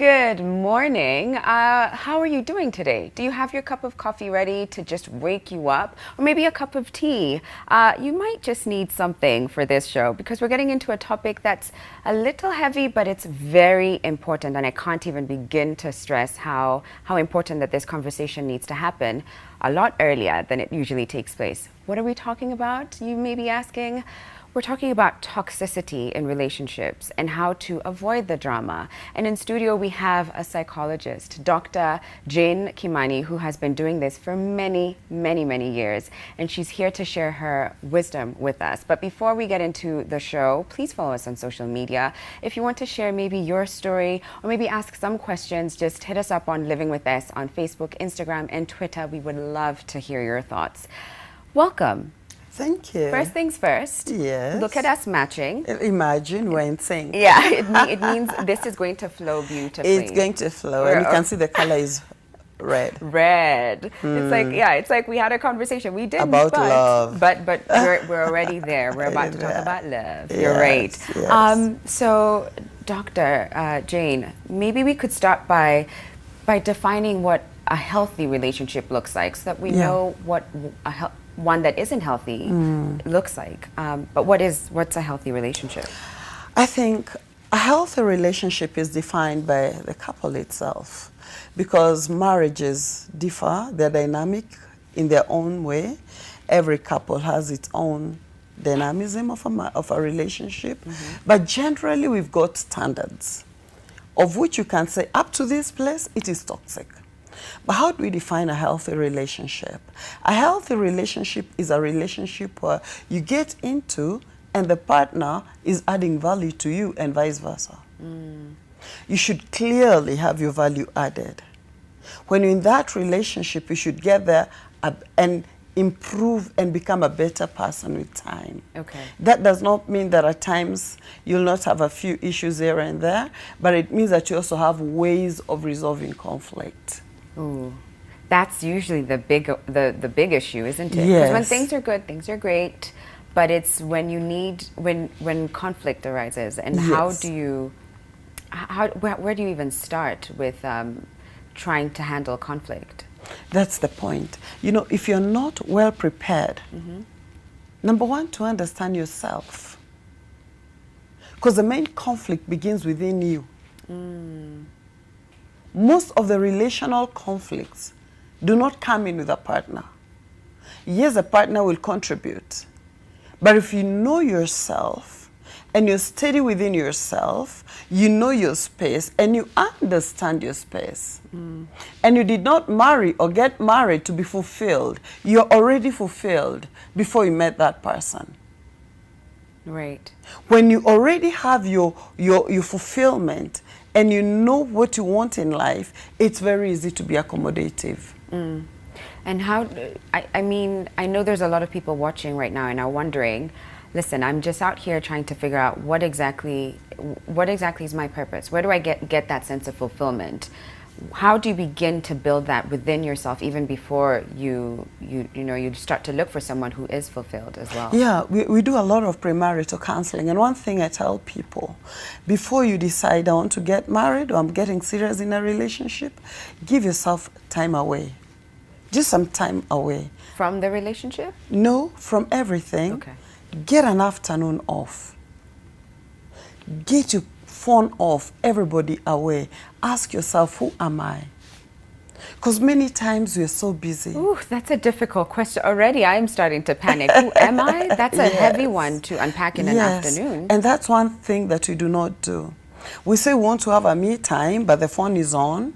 Good morning. How are you doing today? Do you have your cup of coffee ready to just wake you up? Or maybe a cup of tea? You might just need something for this show because we're getting into a topic that's a little heavy, but it's very important. And I can't even begin to stress how important that this conversation needs to happen a lot earlier than it usually takes place. What are we talking about? You may be asking. We're talking about toxicity in relationships and how to avoid the drama. And in studio, we have a psychologist, Dr. Jane Kimani, who has been doing this for many, many, many years. And she's here to share her wisdom with us. But before we get into the show, please follow us on social media. If you want to share maybe your story or maybe ask some questions, just hit us up on Living With Us on Facebook, Instagram, and Twitter. We would love to hear your thoughts. Welcome. Thank you. First things first. Yes. Look at us matching. Imagine we're in sync. Yeah, it means this is going to flow beautifully. It's going to flow, and you can see the color is red. Red. It's like we had a conversation. We did about love, but we're already there. We're about to talk about love. Yes, You're right. Yes. So, Dr. Jane, maybe we could start by defining what a healthy relationship looks like, so that we know what one that isn't healthy looks like. But what's a healthy relationship? I think a healthy relationship is defined by the couple itself, because marriages differ, they're dynamic in their own way. Every couple has its own dynamism of a relationship, but generally we've got standards of which you can say up to this place it is toxic. But how do we define a healthy relationship? A healthy relationship is a relationship where you get into and the partner is adding value to you and vice versa. You should clearly have your value added. When you're in that relationship, you should get there and improve and become a better person with time. Okay. That does not mean that at times you'll not have a few issues here and there, but it means that you also have ways of resolving conflict. Ooh, that's usually the big issue, isn't it? Yes. Because when things are good, things are great, but it's when you need when conflict arises, and where do you even start with trying to handle conflict? That's the point. You know, if you're not well prepared, number one, to understand yourself, because the main conflict begins within you. Most of the relational conflicts do not come in with a partner. Yes, a partner will contribute. But if you know yourself and you're steady within yourself, you know your space and you understand your space. And you did not marry or get married to be fulfilled. You're already fulfilled before you met that person. Right. When you already have your fulfillment, and you know what you want in life, it's very easy to be accommodative. And how, I mean, I know there's a lot of people watching right now and are wondering, listen, I'm just out here trying to figure out what exactly is my purpose? Where do I get that sense of fulfillment? How do you begin to build that within yourself even before you start to look for someone who is fulfilled as well? Yeah, we do a lot of premarital counseling, and one thing I tell people, before you decide I want to get married or I'm getting serious in a relationship, give yourself time away. Just some time away. From the relationship? No, from everything. Okay. Get an afternoon off. Get your phone off, everybody away. Ask yourself, who am I? Because many times we're so busy. Ooh, that's a difficult question. Already I'm starting to panic. Who am I? That's a heavy one to unpack in an afternoon. And that's one thing that we do not do. We say we want to have a me time, but the phone is on.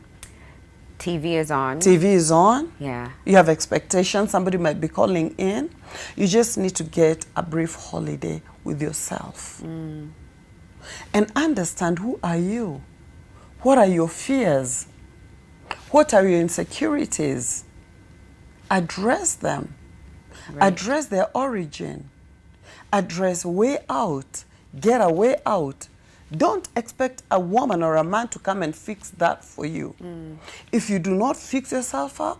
TV is on. TV is on. Yeah. You have expectations. Somebody might be calling in. You just need to get a brief holiday with yourself. And understand, who are you? What are your fears? What are your insecurities? Address them. Right. Address their origin. Address way out. Get a way out. Don't expect a woman or a man to come and fix that for you. If you do not fix yourself up,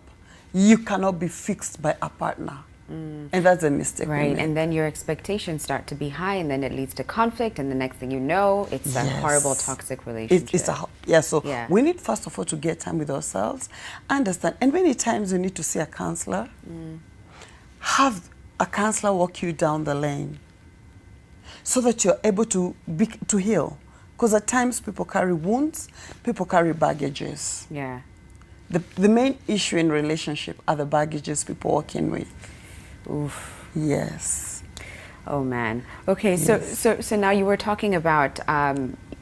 you cannot be fixed by a partner. And that's a mistake. Right, and then your expectations start to be high, and then it leads to conflict, and the next thing you know, it's a horrible, toxic relationship. So we need, first of all, to get time with ourselves, understand, and many times you need to see a counselor. Have a counselor walk you down the lane so that you're able to heal. Because at times people carry wounds, people carry baggages. Yeah. The main issue in relationship are the baggages people walk in with. Oof. Yes. Oh man. Okay, yes. So now you were talking about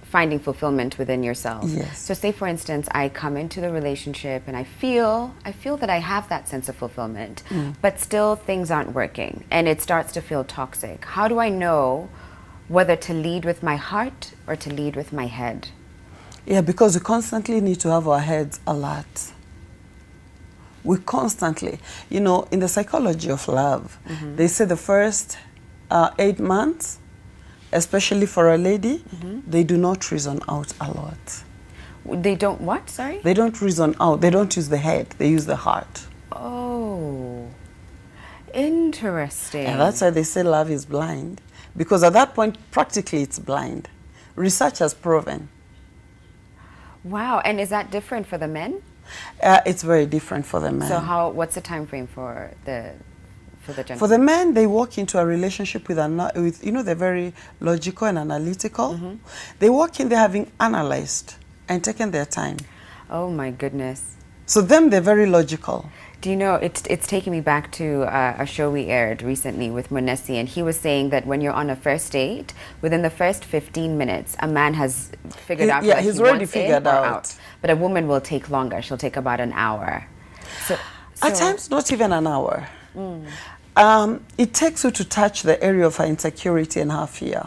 finding fulfillment within yourself. Yes. So say for instance, I come into the relationship and I feel that I have that sense of fulfillment, but still things aren't working and it starts to feel toxic. How do I know whether to lead with my heart or to lead with my head? Yeah, because we constantly need to have our heads alert. We constantly, you know, in the psychology of love, they say the first 8 months, especially for a lady, they do not reason out a lot. They don't what? Sorry? They don't reason out. They don't use the head. They use the heart. Oh, interesting. And that's why they say love is blind. Because at that point, practically it's blind. Research has proven. Wow, and is that different for the men? It's very different for the men. So what's the time frame for the gentlemen? For the men, they walk into a relationship with you know, they're very logical and analytical. They walk in, they're having analyzed and taken their time. Oh my goodness. So them, they're very logical. Do you know, it's taking me back to a show we aired recently with Monesi, and he was saying that when you're on a first date, within the first 15 minutes, a man has figured out yeah, he's already figured out. But a woman will take longer. She'll take about an hour. So at times, not even an hour. It takes you to touch the area of her insecurity and her fear.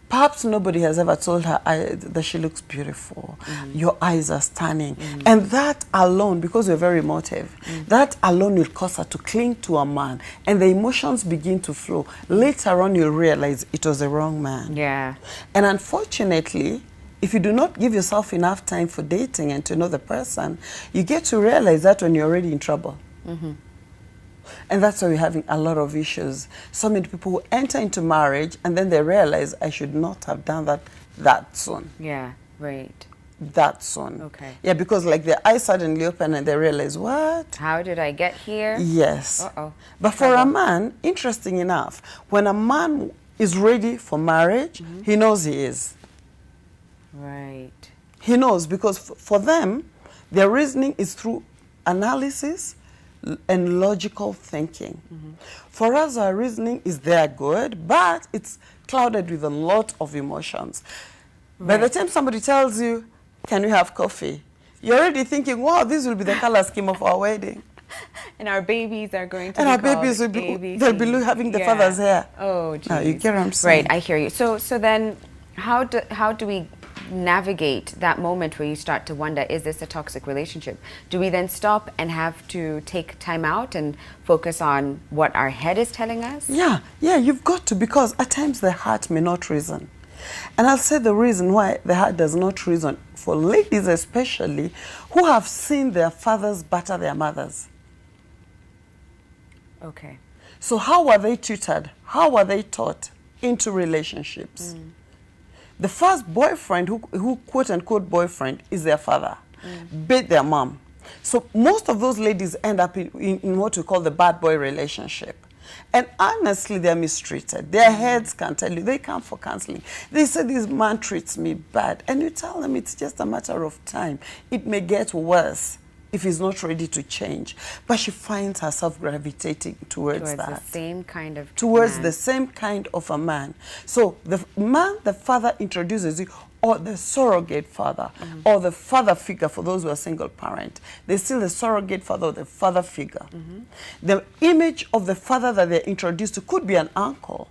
Perhaps nobody has ever told her that she looks beautiful. Your eyes are stunning. And that alone, because we're very emotive, that alone will cause her to cling to a man. And the emotions begin to flow. Later on, you'll realize it was the wrong man. Yeah. And unfortunately, if you do not give yourself enough time for dating and to know the person, you get to realize that when you're already in trouble. And that's why we're having a lot of issues. So many people who enter into marriage and then they realize, I should not have done that soon. Yeah, right. That soon. Okay. Yeah, because like their eyes suddenly open and they realize, what? How did I get here? Yes. Uh-oh. But for a man, interesting enough, when a man is ready for marriage, he knows he is. Right. He knows, because for them, their reasoning is through analysis and logical thinking. For us, our reasoning is there good, but it's clouded with a lot of emotions. By the time somebody tells you, can we have coffee? You're already thinking, wow, this will be the color scheme of our wedding. And our babies are going to and be our babies will be, they'll be having the father's hair. Oh, geez. Now, you get what I'm saying? Right, I hear you. So then how do we navigate that moment where you start to wonder, is this a toxic relationship? Do we then stop and have to take time out and focus on what our head is telling us? Yeah, you've got to, because at times the heart may not reason. And I'll say the reason why the heart does not reason, for ladies especially, who have seen their fathers batter their mothers. Okay. So how were they tutored? How were they taught into relationships? The first boyfriend, who quote-unquote boyfriend, is their father, beat their mom. So most of those ladies end up in what we call the bad boy relationship. And honestly, they're mistreated. Their heads can tell you. They come for counseling. They say, this man treats me bad. And you tell them it's just a matter of time. It may get worse if he's not ready to change. But she finds herself gravitating towards that. The same kind of towards man. The same kind of a man. So the man the father introduces you, or the surrogate father, or the father figure for those who are single parent. They're still the surrogate father or the father figure. The image of the father that they're introduced to could be an uncle,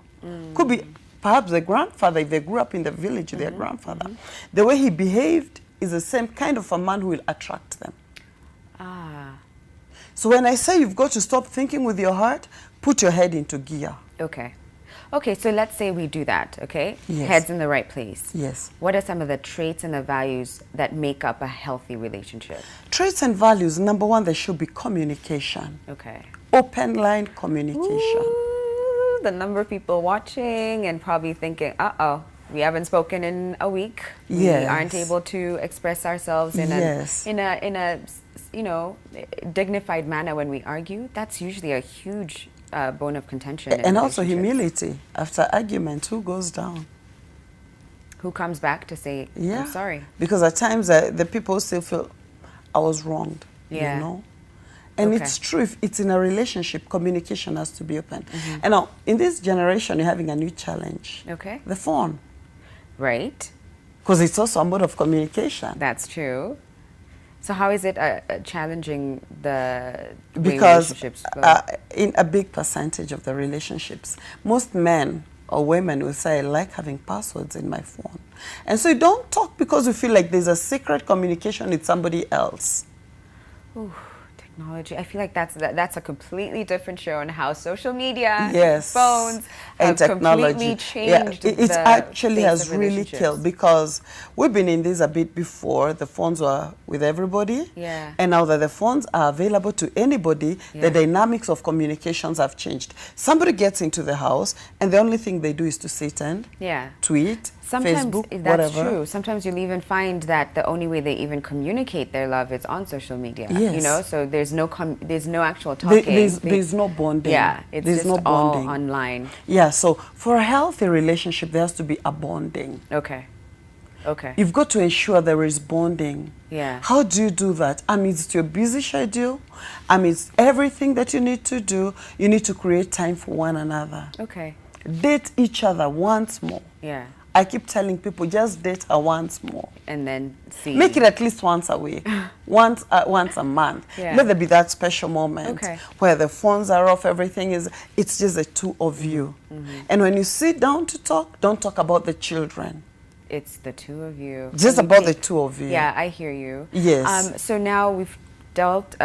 could be perhaps the grandfather, if they grew up in the village, their grandfather. The way he behaved is the same kind of a man who will attract them. So when I say you've got to stop thinking with your heart, put your head into gear. Okay. Okay, so let's say we do that, okay? Yes. Head's in the right place. Yes. What are some of the traits and the values that make up a healthy relationship? Traits and values, number one, there should be communication. Okay. Open line communication. Ooh, the number of people watching and probably thinking, uh-oh, we haven't spoken in a week. We aren't able to express ourselves in a you know, dignified manner when we argue. That's usually a huge bone of contention. And also humility. After argument, who goes down? Who comes back to say, I'm sorry? Because at times the people still feel, I was wronged, you know? And it's true, if it's in a relationship, communication has to be open. And now, in this generation, you're having a new challenge. Okay. The phone. Right. Because it's also a mode of communication. That's true. So how is it challenging the way because relationships flow? In a big percentage of the relationships, most men or women will say, I like having passwords in my phone. And so you don't talk because you feel like there's a secret communication with somebody else. Ooh, technology. I feel like that's a completely different show on how social media, phones, and technology completely changed. It actually has really killed, because we've been in this a bit before. The phones were with everybody, and now that the phones are available to anybody, the dynamics of communications have changed. Somebody gets into the house, and the only thing they do is to sit and tweet. Sometimes Facebook, that's whatever. true. Sometimes you'll even find that the only way they even communicate their love is on social media. You know, so there's no actual talking. There's no bonding. Yeah, it's there's just no bonding. all online. Yeah, so for a healthy relationship, there has to be a bonding. Okay. Okay. You've got to ensure there is bonding. Yeah. How do you do that? Amidst your busy schedule, amidst everything that you need to do, you need to create time for one another. Okay. Date each other once more. Yeah. I keep telling people, just date her once more. And then see. Make it at least once a week, once a month. Let there be that special moment where the phones are off, it's just the two of you. And when you sit down to talk, don't talk about the children. It's the two of you. Just about the two of you. Yeah, I hear you. Yes. So now we've dealt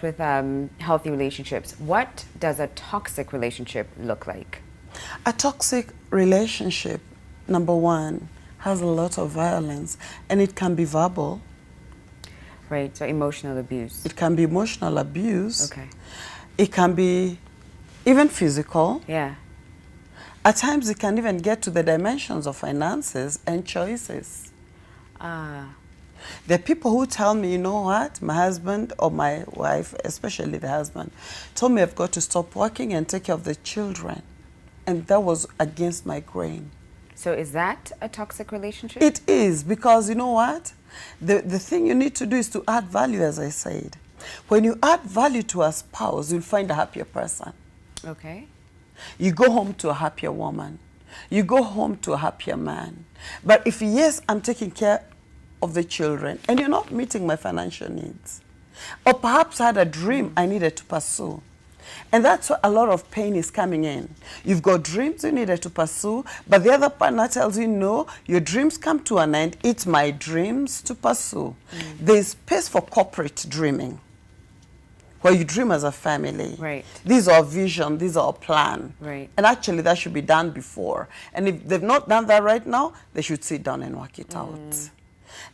with healthy relationships. What does a toxic relationship look like? A toxic relationship, number one, has a lot of violence, and it can be verbal. Right, so emotional abuse. It can be emotional abuse. Okay. It can be even physical. Yeah. At times, it can even get to the dimensions of finances and choices. There are people who tell me, you know what, my husband or my wife, especially the husband, told me I've got to stop working and take care of the children. And that was against my grain. So is that a toxic relationship? It is, because you know what? The thing you need to do is to add value, as I said. When you add value to a spouse, you'll find a happier person. Okay. You go home to a happier woman. You go home to a happier man. But if, yes, I'm taking care of the children, and you're not meeting my financial needs, or perhaps I had a dream I needed to pursue, and that's where a lot of pain is coming in. You've got dreams you needed to pursue, but the other partner tells you, no, your dreams come to an end. It's my dreams to pursue. There's space for corporate dreaming, where you dream as a family. Right. These are vision, these are a plan. Right. And actually, that should be done before. And if they've not done that right now, they should sit down and work it out.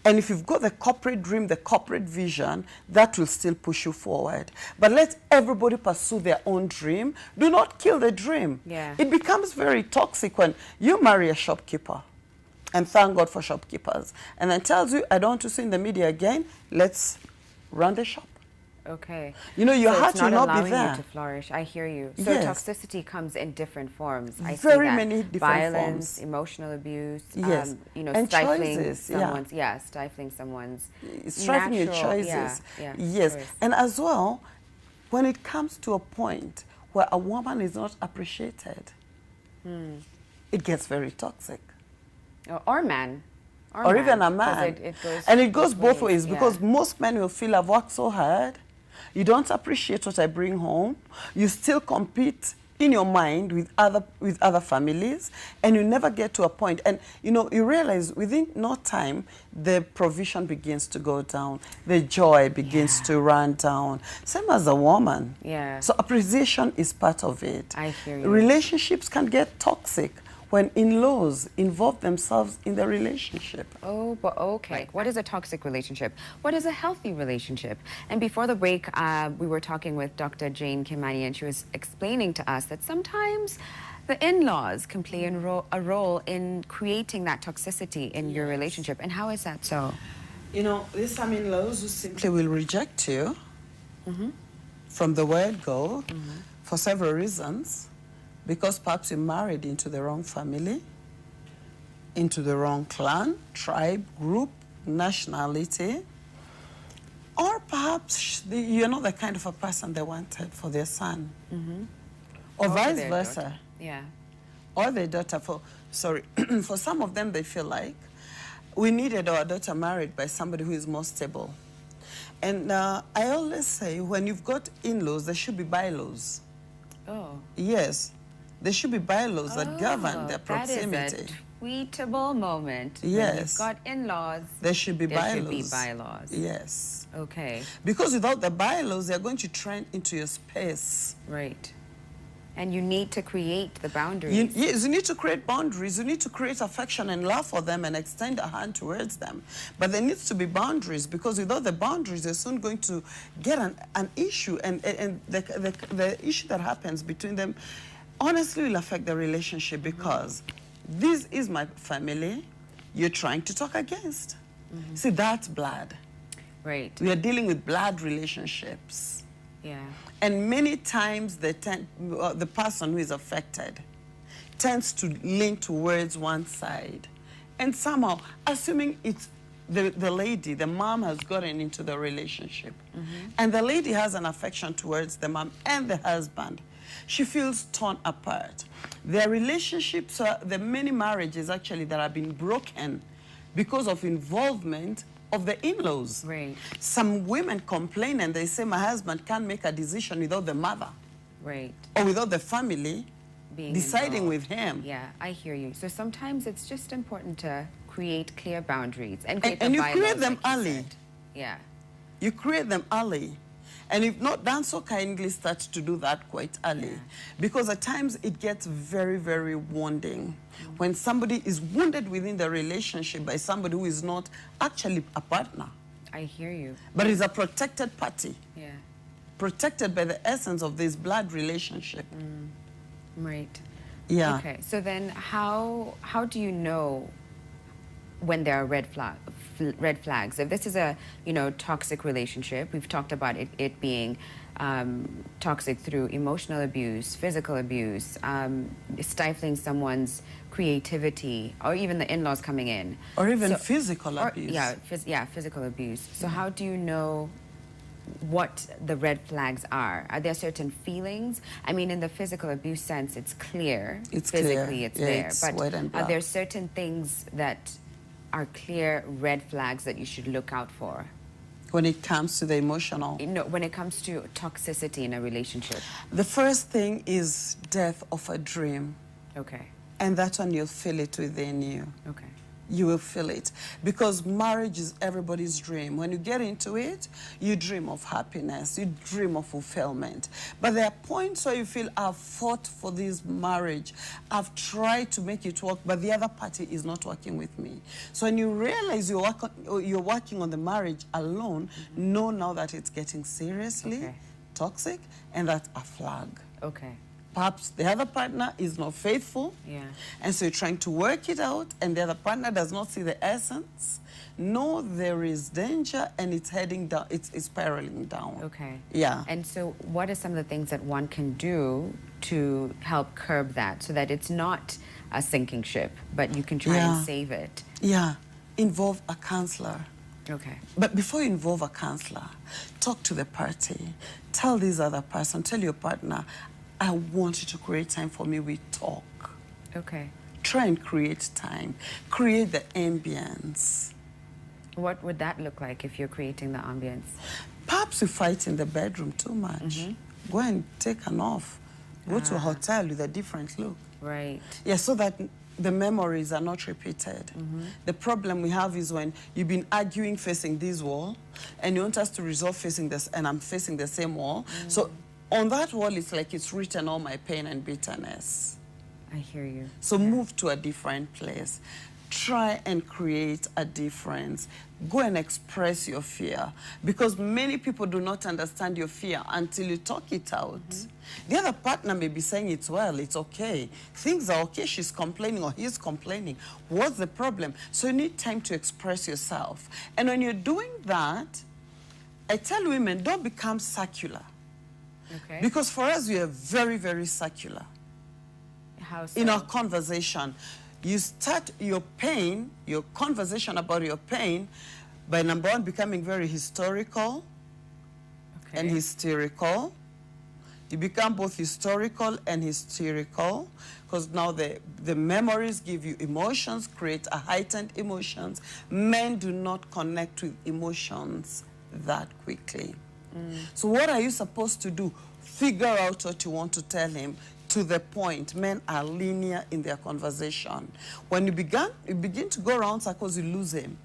And if you've got the corporate dream, the corporate vision, that will still push you forward. But let everybody pursue their own dream. Do not kill the dream. Yeah. It becomes very toxic when you marry a shopkeeper, and thank God for shopkeepers, and then tells you, I don't want to see in the media again, let's run the shop. Okay. You know, your so heart will not be allowing there. You to flourish. I hear you. So toxicity comes in different forms. I see Very that. many different Violence, forms. emotional abuse. Yes. You know, And stifling choices, someone's. Stifling someone's. Stifling your choices. Yes. Choice. And as well, when it comes to a point where a woman is not appreciated, it gets very toxic. Or man. Or even a man. It goes both ways, because most men will feel, I've worked so hard. You don't appreciate what I bring home. You still compete in your mind with other families, and you never get to a point. And you know, you realize within no time, the provision begins to go down. The joy begins to run down. Same as a woman. Yeah. So appreciation is part of it. I hear you. Relationships can get toxic when in-laws involve themselves in the relationship. Oh, but okay. What is a toxic relationship? What is a healthy relationship? And before the break, we were talking with Dr. Jane Kimani, and she was explaining to us that sometimes the in-laws can play a role in creating that toxicity in your relationship. And how is that so? You know, there's some in-laws who simply will reject you from the word go for several reasons. Because perhaps you married into the wrong family, into the wrong clan, tribe, group, nationality, or perhaps you're not the kind of a person they wanted for their son, or vice versa. Daughter. Yeah. Or their daughter. For some of them, they feel like we needed our daughter married by somebody who is more stable. And I always say, when you've got in-laws, there should be bylaws. Oh. Yes. There should be bylaws that govern their proximity. That is a tweetable moment. Yes. When you've got in-laws. There should be bylaws. There should be bylaws. Yes. Okay. Because without the bylaws, they're going to trend into your space. Right. And you need to create the boundaries. Yes, you need to create boundaries. You need to create affection and love for them and extend a hand towards them. But there needs to be boundaries, because without the boundaries, they're soon going to get an issue. And the issue that happens between them honestly will affect the relationship, because this is my family you're trying to talk against. See, that's blood. Right. We are dealing with blood relationships. Yeah. And many times the person who is affected tends to lean towards one side. And somehow, assuming it's the lady, the mom has gotten into the relationship, and the lady has an affection towards the mom and the husband, she feels torn apart. Their relationships, there are many marriages actually that have been broken because of involvement of the in-laws. Right. Some women complain and they say, my husband can't make a decision without the mother. Right. Or without the family Being deciding involved. with him. Yeah, I hear you. So sometimes it's just important to create clear boundaries and And you create them early. said. Yeah. You create them early. And if not done so kindly, start to do that quite early. Yeah. Because at times it gets very, very wounding. When somebody is wounded within the relationship by somebody who is not actually a partner, I hear you. but is a protected party, Yeah. protected by the essence of this blood relationship. Right. Yeah. Okay. So then how do you know when there are red flags? If this is a, toxic relationship, we've talked about it being toxic through emotional abuse, physical abuse, stifling someone's creativity, or even the in-laws coming in. Or even physical abuse. Yeah, physical abuse. So how do you know what the red flags are? Are there certain feelings? I mean, in the physical abuse sense, it's clear. It's physically, clear. it's Yeah, there. it's But white and are black. there certain things that are clear red flags that you should look out for? When it comes to the emotional. When it comes to toxicity in a relationship. The first thing is death of a dream. Okay. And that one, you'll feel it within you. Okay. You will feel it. Because marriage is everybody's dream. When you get into it, you dream of happiness. You dream of fulfillment. But there are points where you feel, I've fought for this marriage. I've tried to make it work, but the other party is not working with me. So when you realize you're working on the marriage alone, know now that it's getting seriously toxic, and that's a flag. Okay. Perhaps the other partner is not faithful, and so you're trying to work it out, and the other partner does not see the essence. No, there is danger, and it's heading down, it's spiraling down. Okay. Yeah. And so what are some of the things that one can do to help curb that, so that it's not a sinking ship, but you can try and save it? Yeah. Involve a counselor. Okay. But before you involve a counselor, talk to the party. Tell this other person, tell your partner, I want you to create time for me. We talk. Okay. Try and create time. Create the ambience. What would that look like if you're creating the ambience? Perhaps you fight in the bedroom too much. Go and take an off. Go to a hotel with a different look. Right. Yeah, so that the memories are not repeated. The problem we have is when you've been arguing facing this wall, and you want us to resolve facing this, and I'm facing the same wall. So on that wall, it's like it's written all my pain and bitterness. I hear you. So move to a different place. Try and create a difference. Go and express your fear, because many people do not understand your fear until you talk it out. The other partner may be saying it's well, it's okay. Things are okay, she's complaining or he's complaining. What's the problem? So you need time to express yourself. And when you're doing that, I tell women, don't become circular. Okay. Because for us, we are very, very circular. How so? In our conversation, you start your pain, your conversation about your pain, by number one, becoming very historical and hysterical. You become both historical and hysterical, because now the memories give you emotions, create a heightened emotions. Men do not connect with emotions that quickly. So what are you supposed to do? Figure out what you want to tell him. To the point. Men are linear in their conversation. When you begin to go around circles, you lose him.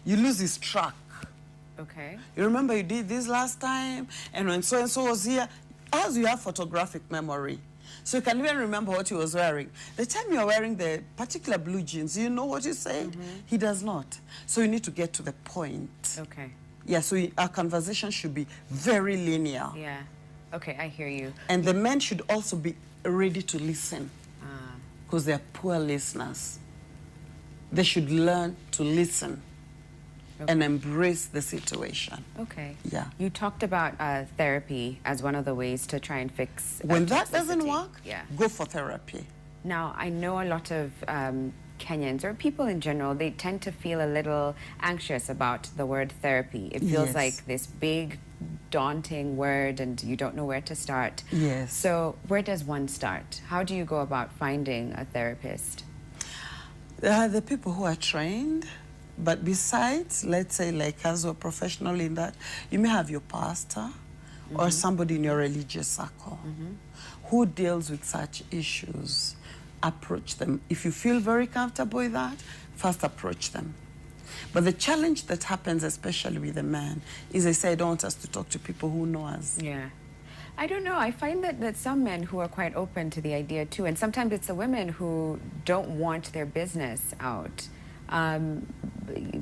You lose his track. Okay. You remember you did this last time, and when so-and-so was here, as you have photographic memory, so you can even remember what he was wearing. The time you're wearing the particular blue jeans, you know what he's saying? He does not. So you need to get to the point. Okay. Yeah, so our conversation should be very linear. Yeah. Okay, I hear you. And the men should also be ready to listen, because they're poor listeners. They should learn to listen and embrace the situation. Okay. Yeah. You talked about therapy as one of the ways to try and fix When that toxicity. doesn't work, yeah, go for therapy. Now, I know a lot of Kenyans, or people in general, they tend to feel a little anxious about the word therapy. It feels like this big, daunting word, and you don't know where to start. Yes. So where does one start? How do you go about finding a therapist? There are the people who are trained, but besides, let's say like us who are professional in that, you may have your pastor or somebody in your religious circle who deals with such issues. Approach them. If you feel very comfortable with that, first approach them. But the challenge that happens, especially with the men, is they say, I don't want us to talk to people who know us. Yeah. I don't know. I find that some men who are quite open to the idea too, and sometimes it's the women who don't want their business out.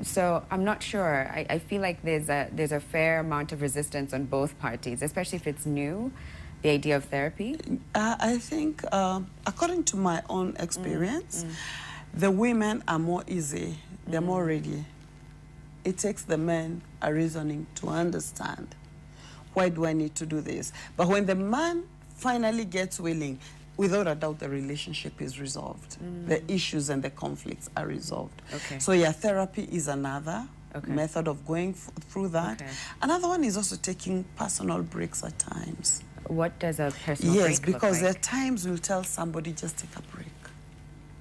So I'm not sure. I feel like there's a fair amount of resistance on both parties, especially if it's new, the idea of therapy. I think, according to my own experience, the women are more easy. They're more ready. It takes the men a reasoning to understand, why do I need to do this? But when the man finally gets willing, without a doubt, the relationship is resolved. The issues and the conflicts are resolved. Okay. So yeah, therapy is another method of going through that. Okay. Another one is also taking personal breaks at times. What does a personal Yes, break because look there like? are times we'll tell somebody, just take a break.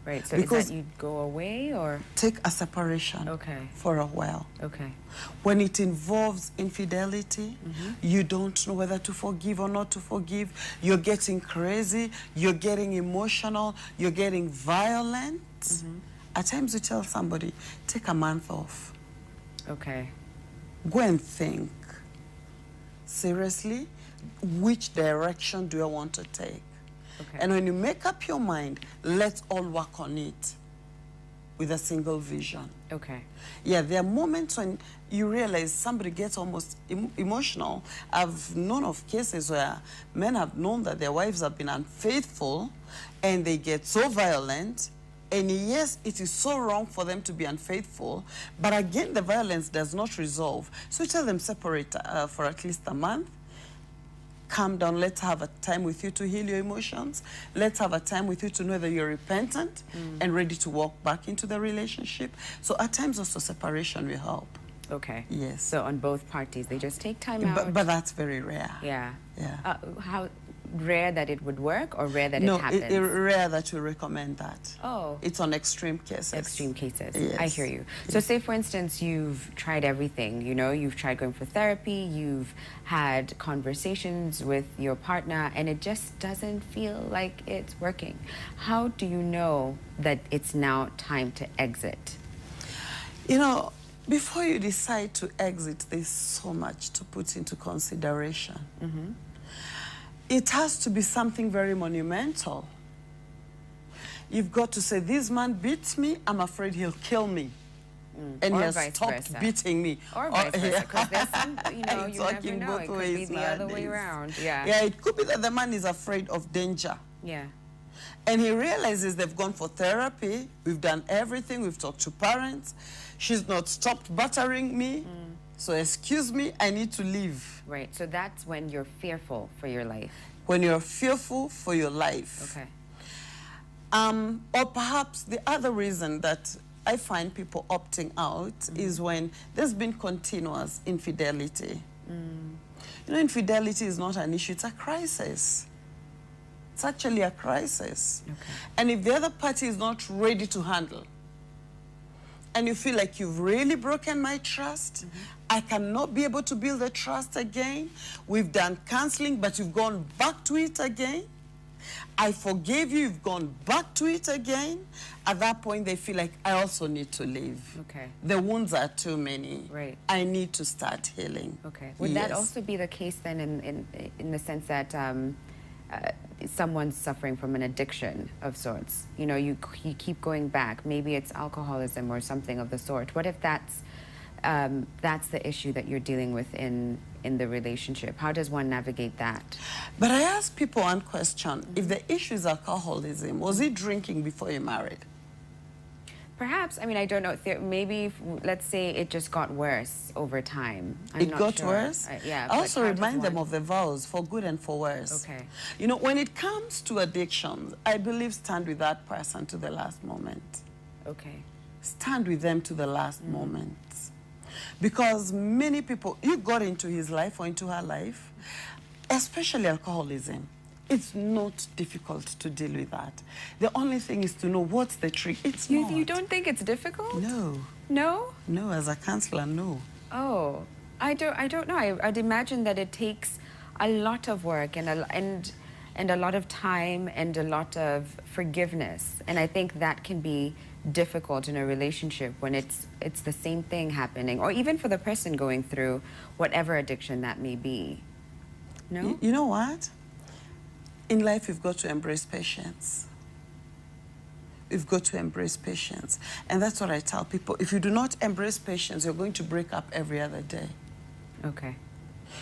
Right, so because is that you go away or? Take a separation for a while. Okay. When it involves infidelity, you don't know whether to forgive or not to forgive. You're getting crazy, you're getting emotional, you're getting violent. At times you tell somebody, take a month off. Okay. Go and think. Seriously, which direction do I want to take? Okay. And when you make up your mind, let's all work on it with a single vision. Okay. Yeah, there are moments when you realize somebody gets almost emotional. I've known of cases where men have known that their wives have been unfaithful and they get so violent. And yes, it is so wrong for them to be unfaithful, but again, the violence does not resolve. So you tell them, separate for at least a month. Calm down, let's have a time with you to heal your emotions. Let's have a time with you to know that you're repentant and ready to walk back into the relationship. So at times also separation will help. Okay. Yes. So on both parties, they just take time out? But that's very rare. Yeah. Yeah. How rare that it would work, or rare that No, it happens? No, rare that you recommend that. Oh. It's on extreme cases. Extreme cases. Yes. I hear you. So say, for instance, you've tried everything, you know, you've tried going for therapy, you've had conversations with your partner, and it just doesn't feel like it's working. How do you know that it's now time to exit? You know, before you decide to exit, there's so much to put into consideration. It has to be something very monumental. You've got to say, this man beats me, I'm afraid he'll kill me. And Or he has vice stopped versa. beating me. Or vice versa, yeah. because there's some, you know, It's you never working know. both It could ways be the other way nowadays. around. Yeah. Yeah, it could be that the man is afraid of danger. Yeah. And he realizes they've gone for therapy. We've done everything. We've talked to parents. She's not stopped battering me. So excuse me, I need to leave. Right. So that's when you're fearful for your life. When you're fearful for your life. Okay. Or perhaps the other reason that I find people opting out is when there's been continuous infidelity. You know, infidelity is not an issue, it's a crisis. It's actually a crisis. Okay. And if the other party is not ready to handle, and you feel like you've really broken my trust, I cannot be able to build the trust again. We've done counseling, but you've gone back to it again. I forgave you, you've gone back to it again. At that point, they feel like, I also need to leave. Okay. The wounds are too many. Right. I need to start healing. Okay. Would that also be the case then in the sense that someone's suffering from an addiction of sorts? You know, you keep going back. Maybe it's alcoholism or something of the sort. What if that's the issue that you're dealing with in the relationship? How does one navigate that? But I ask people one question. If the issue is alcoholism, was he drinking before you married? Perhaps, I mean, I don't know. Maybe, let's say it just got worse over time. It got worse? Yeah. I also remind them of the vows, for good and for worse. Okay. You know, when it comes to addiction, I believe stand with that person to the last moment. Okay. Stand with them to the last moment. Because many people, you got into his life or into her life, especially alcoholism. It's not difficult to deal with that. The only thing is to know what's the trick. It's not. You don't think it's difficult? No. No? No, as a counselor, no. Oh, I don't know. I'd imagine that it takes a lot of work and a lot of time and a lot of forgiveness. And I think that can be difficult in a relationship when it's the same thing happening, or even for the person going through whatever addiction that may be. No? You know what? In life, you've got to embrace patience. You've got to embrace patience. And that's what I tell people. If you do not embrace patience, you're going to break up every other day. Okay.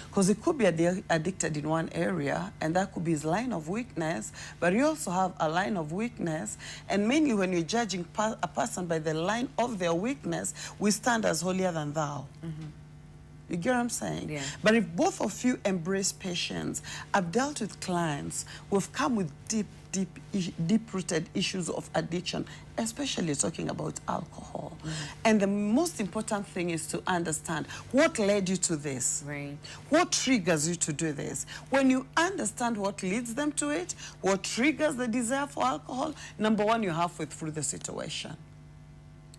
Because it could be addicted in one area, and that could be his line of weakness, but you also have a line of weakness. And mainly when you're judging a person by the line of their weakness, we stand as holier than thou. You get what I'm saying? Yeah. But if both of you embrace patience, I've dealt with clients who have come with deep-rooted issues of addiction, especially talking about alcohol. And the most important thing is to understand what led you to this. Right. What triggers you to do this? When you understand what leads them to it, what triggers the desire for alcohol, number one, you're halfway through the situation.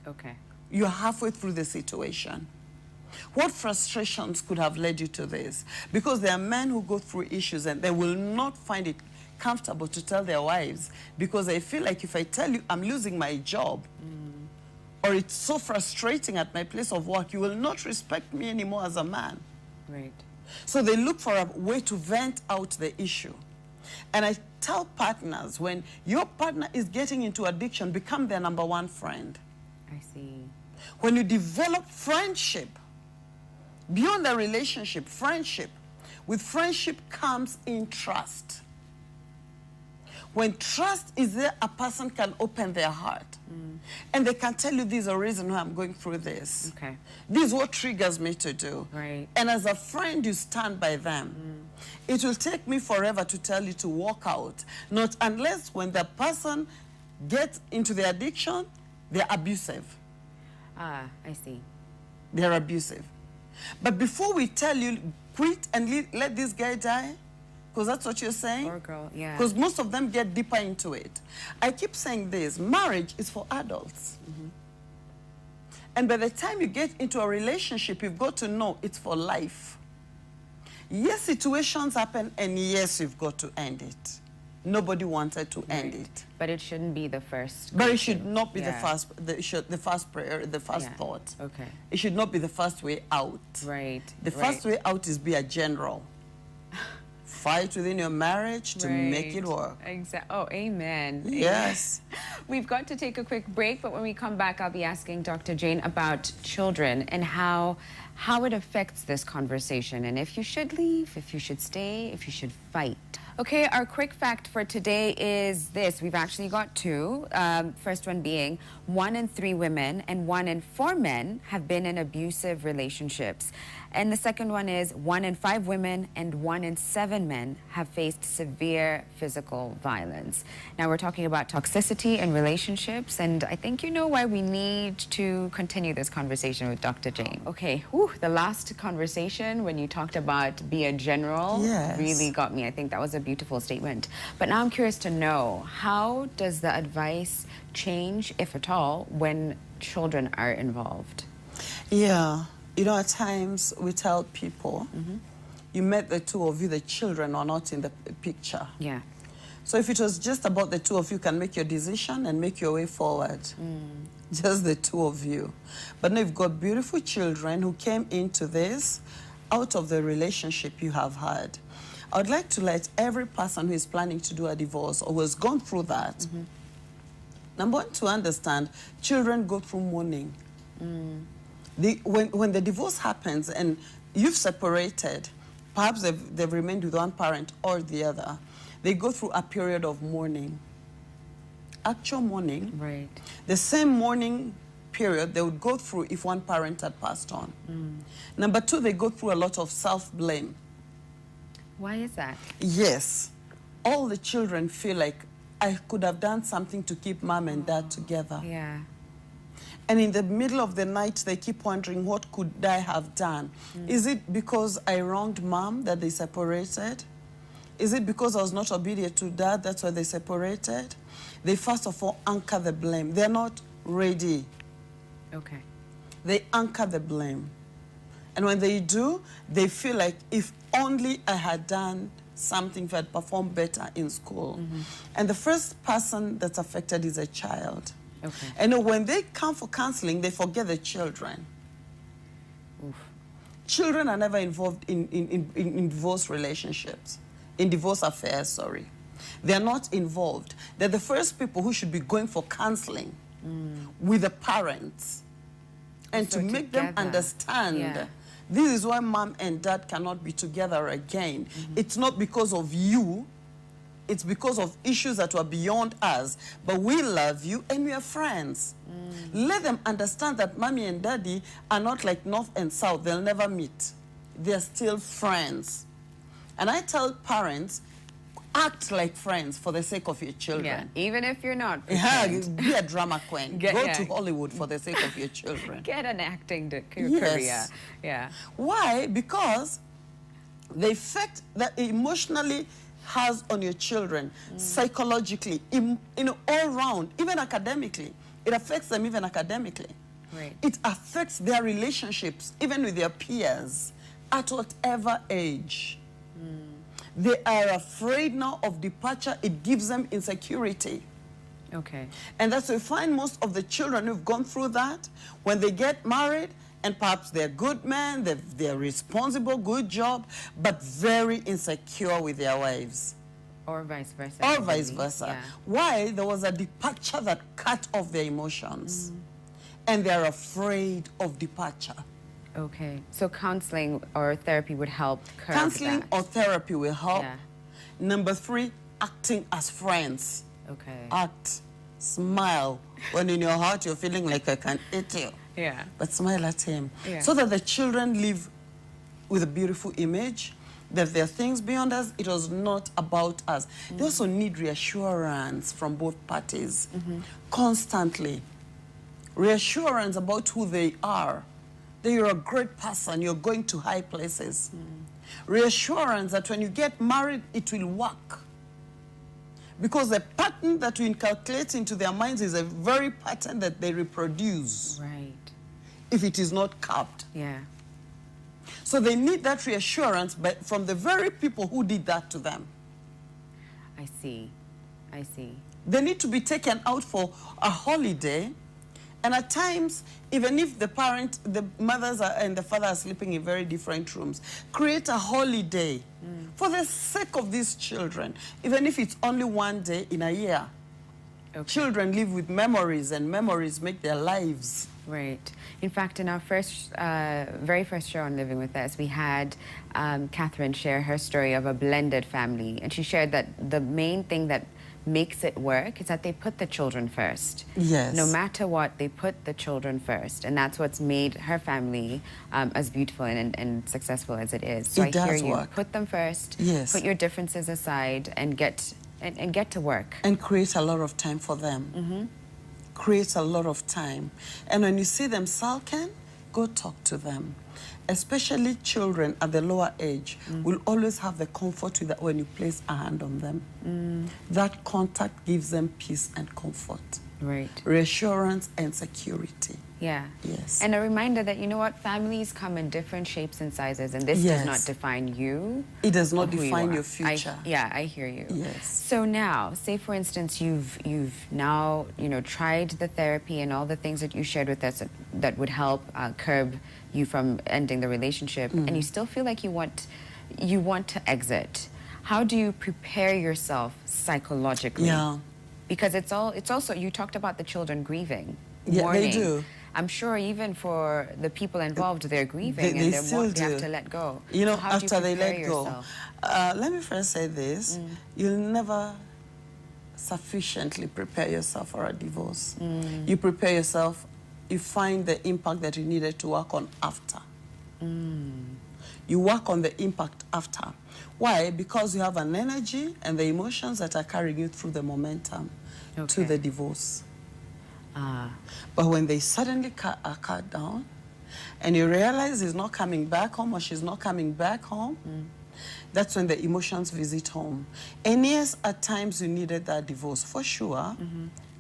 Okay. You're halfway through the situation. What frustrations could have led you to this? Because there are men who go through issues and they will not find it comfortable to tell their wives, because they feel like if I tell you I'm losing my job, or it's so frustrating at my place of work, you will not respect me anymore as a man. Right. So they look for a way to vent out the issue. And I tell partners, when your partner is getting into addiction, become their number one friend. I see. When you develop friendship, beyond the relationship, friendship, with friendship comes in trust. When trust is there, a person can open their heart. And they can tell you, this is a reason why I'm going through this. Okay. This is what triggers me to do. Right. And as a friend, you stand by them. It will take me forever to tell you to walk out. Not unless when the person gets into the addiction, they're abusive. Ah, I see. They're abusive. But before we tell you, quit and let this guy die, because that's what you're saying. Or girl, yeah. Because most of them get deeper into it. I keep saying this, marriage is for adults. And by the time you get into a relationship, you've got to know it's for life. Yes, situations happen, and yes, you've got to end it. Nobody wanted to end it. But it shouldn't be the first. But it should not be Yeah. the first prayer, the first Yeah. thought. Okay. It should not be the first way out. Right. The first way out is be a general. Fight within your marriage to make it work. Exactly. Oh, amen. Yes. We've got to take a quick break, but when we come back, I'll be asking Dr. Jane about children and how it affects this conversation, and if you should leave, if you should stay, if you should fight. Okay, our quick fact for today is this. We've actually got two. First one being 1 in 3 women and 1 in 4 men have been in abusive relationships. And the second one is 1 in 5 women and 1 in 7 men have faced severe physical violence. Now we're talking about toxicity in relationships, and I think you know why we need to continue this conversation with Dr. Jane. Okay, the last conversation when you talked about be a general really got me. I think that was a beautiful statement. But now I'm curious to know, how does the advice change, if at all, when children are involved? Yeah. You know, at times we tell people, you met the two of you, the children are not in the picture. Yeah. So if it was just about the two of you, can make your decision and make your way forward. Just the two of you. But now you've got beautiful children who came into this out of the relationship you have had. I would like to let every person who is planning to do a divorce or who has gone through that, number one, to understand, children go through mourning. When the divorce happens and you've separated, perhaps they've remained with one parent or the other, they go through a period of mourning. Actual mourning. Right. The same mourning period they would go through if one parent had passed on. Number two, they go through a lot of self-blame. Why is that? Yes. All the children feel like, I could have done something to keep mom and dad together. Yeah. And in the middle of the night, they keep wondering, what could I have done? Is it because I wronged mom that they separated? Is it because I was not obedient to dad, that's why they separated? They first of all anchor the blame. They're not ready. Okay. They anchor the blame. And when they do, they feel like, if only I had done something, if I had performed better in school. And the first person that's affected is a child. Okay. And when they come for counseling, they forget the children. Oof. Children are never involved in divorce relationships, in divorce affairs, sorry. They are not involved. They're the first people who should be going for counseling with the parents, and So to make them understand this is why mom and dad cannot be together again. It's not because of you, it's because of issues that were beyond us, but we love you and we are friends. Let them understand that mommy and daddy are not like north and south. They'll never meet. They're still friends. And I tell parents, act like friends for the sake of your children. Yeah, even if you're not. Yeah, be a drama queen. Go Yeah. to Hollywood for the sake of your children. Get an acting career. Yes. Yeah. Why? Because the effect that emotionally has on your children, psychologically, all round, even academically. It affects them even academically. Right. It affects their relationships, even with their peers, at whatever age. They are afraid now of departure. It gives them insecurity. Okay. And that's why we find most of the children who've gone through that, when they get married, and perhaps they're good men, they're responsible, good job, but very insecure with their wives. Or vice versa. Or vice versa. Yeah. Why? There was a departure that cut off their emotions. And they're afraid of departure. Okay. So counseling or therapy would help curb Counseling that. or therapy will help. Yeah. Number 3, acting as friends. Okay. Act, smile. When in your heart you're feeling like I can eat you. Yeah. But smile at him. Yeah. So that the children live with a beautiful image, that there are things beyond us. It was not about us. They also need reassurance from both parties, constantly. Reassurance about who they are, that you're a great person, you're going to high places. Reassurance that when you get married, it will work. Because the pattern that we inculcate into their minds is a very pattern that they reproduce. Right. If it is not curbed. Yeah. So they need that reassurance from the very people who did that to them. I see. I see. They need to be taken out for a holiday And at times, even if the mothers and the father are sleeping in very different rooms, create a holiday for the sake of these children, even if it's only one day in a year. Okay. Children live with memories, and memories make their lives. Right. In fact, in our very first show on Living With Us, we had Catherine share her story of a blended family. And she shared that the main thing that makes it work is that they put the children first. Yes. No matter what, they put the children first. And that's what's made her family as beautiful and successful as it is. So it does hear you. Work. Put them first. Yes. Put your differences aside and get to work. And create a lot of time for them. Create a lot of time. And when you see them sulking, go talk to them. Especially children at the lower age will always have the comfort with that when you place a hand on them. That contact gives them peace and comfort. Right. Reassurance and security. Yeah. Yes. And a reminder that, you know what, families come in different shapes and sizes, and this does not define you. It does not define your future. I hear you. Yes. So now, say for instance, you've now, tried the therapy and all the things that you shared with us that would help curb you from ending the relationship, and you still feel like you want to exit. How do you prepare yourself psychologically? Yeah. Because it's also, you talked about the children grieving. Yeah, mourning. they do. I'm sure even for the people involved, they're grieving and they have to let go. You know, so after they let go. Let me first say this. You'll never sufficiently prepare yourself for a divorce. You prepare yourself, you find the impact that you needed to work on after. You work on the impact after. Why? Because you have an energy and the emotions that are carrying you through the momentum to the divorce. But when they suddenly are cut down and you realize he's not coming back home or she's not coming back home, that's when the emotions visit home. And yes, at times you needed that divorce, for sure.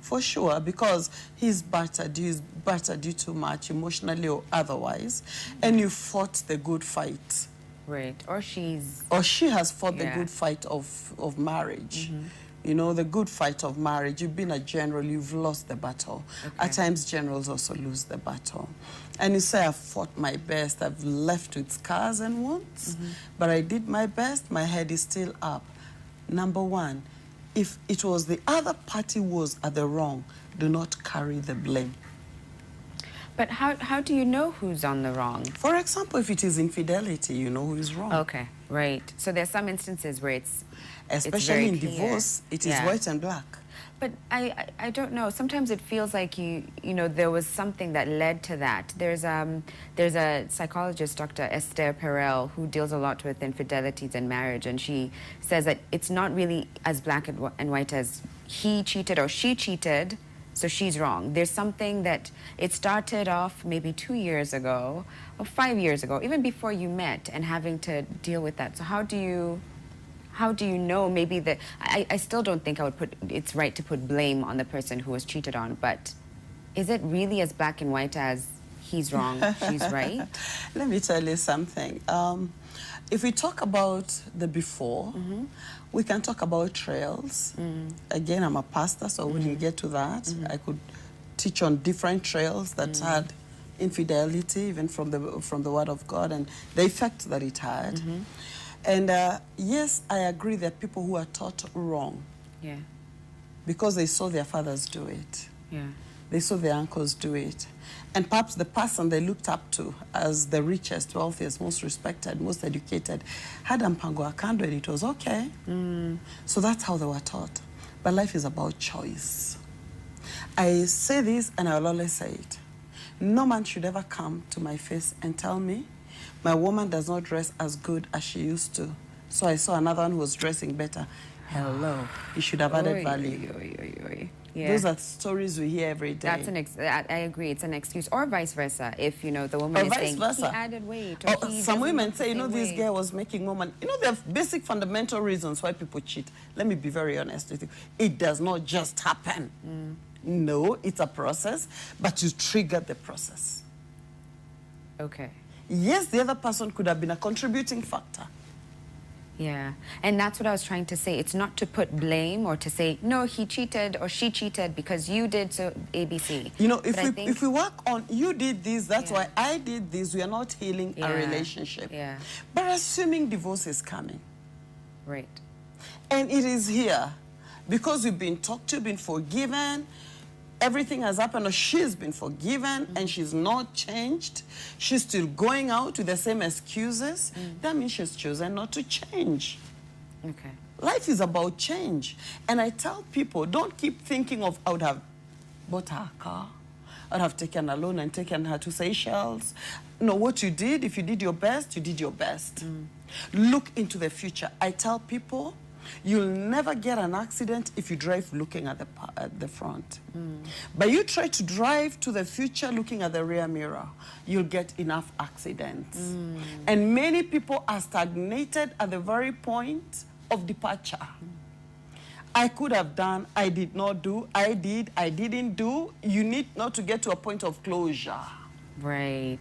For sure, because he's battered you too much, emotionally or otherwise, and you fought the good fight. Right, or she has fought the good fight of marriage. You know, the good fight of marriage. You've been a general, you've lost the battle. At times, generals also lose the battle. And you say, I've fought my best, I've left with scars and wounds, but I did my best, my head is still up. Number one, if it was the other party was at the wrong, do not carry the blame. But how do you know who's on the wrong? For example, if it is infidelity, you know who is wrong. Okay, right. So there's some instances where especially in divorce, it is white and black. But I don't know. Sometimes it feels like there was something that led to that. There's a psychologist, Dr. Esther Perel, who deals a lot with infidelities in marriage, and she says that it's not really as black and white as he cheated or she cheated, so she's wrong. There's something that it started off maybe 2 years ago or 5 years ago, even before you met, and having to deal with that. So how do you know? Maybe that I still don't think it's right to put blame on the person who was cheated on, but is it really as black and white as he's wrong, she's right? Let me tell you something. If we talk about the before, we can talk about trails. Again, I'm a pastor, so we didn't get to that. I could teach on different trails that had infidelity, even from the Word of God, and the effect that it had. And yes, I agree that people who are taught wrong, because they saw their fathers do it. They saw their uncles do it. And perhaps the person they looked up to as the richest, wealthiest, most respected, most educated, had mpango akando and it was okay. So that's how they were taught. But life is about choice. I say this and I will always say it. No man should ever come to my face and tell me, my woman does not dress as good as she used to. So I saw another one who was dressing better. Hello, you should have added value. Yeah. Those are stories we hear every day. I agree. It's an excuse, or vice versa. If the woman is saying he added weight, or some women say, this girl was making more money. There are basic fundamental reasons why people cheat. Let me be very honest with you. It does not just happen. No, it's a process, but you trigger the process. Okay. Yes, the other person could have been a contributing factor. Yeah, and that's what I was trying to say. It's not to put blame or to say, no, he cheated or she cheated because you did so ABC. You know, if But I we think, if we work on you did this, that's Yeah. why I did this, we are not healing a relationship. Yeah, But assuming divorce is coming, right. and it is here, because we've been talked to, been forgiven, everything has happened, or she's been forgiven and she's not changed, she's still going out with the same excuses, that means she's chosen not to change. Okay. Life is about change. And I tell people, don't keep thinking of, I would have bought her a car, I'd have taken a loan and taken her to Seychelles. No, what you did, if you did your best, you did your best. Look into the future. I tell people, you'll never get an accident if you drive looking at the front. But you try to drive to the future looking at the rear mirror, you'll get enough accidents. And many people are stagnated at the very point of departure. I could have done, I did not do, I did, I didn't do. You need not to get to a point of closure. Right.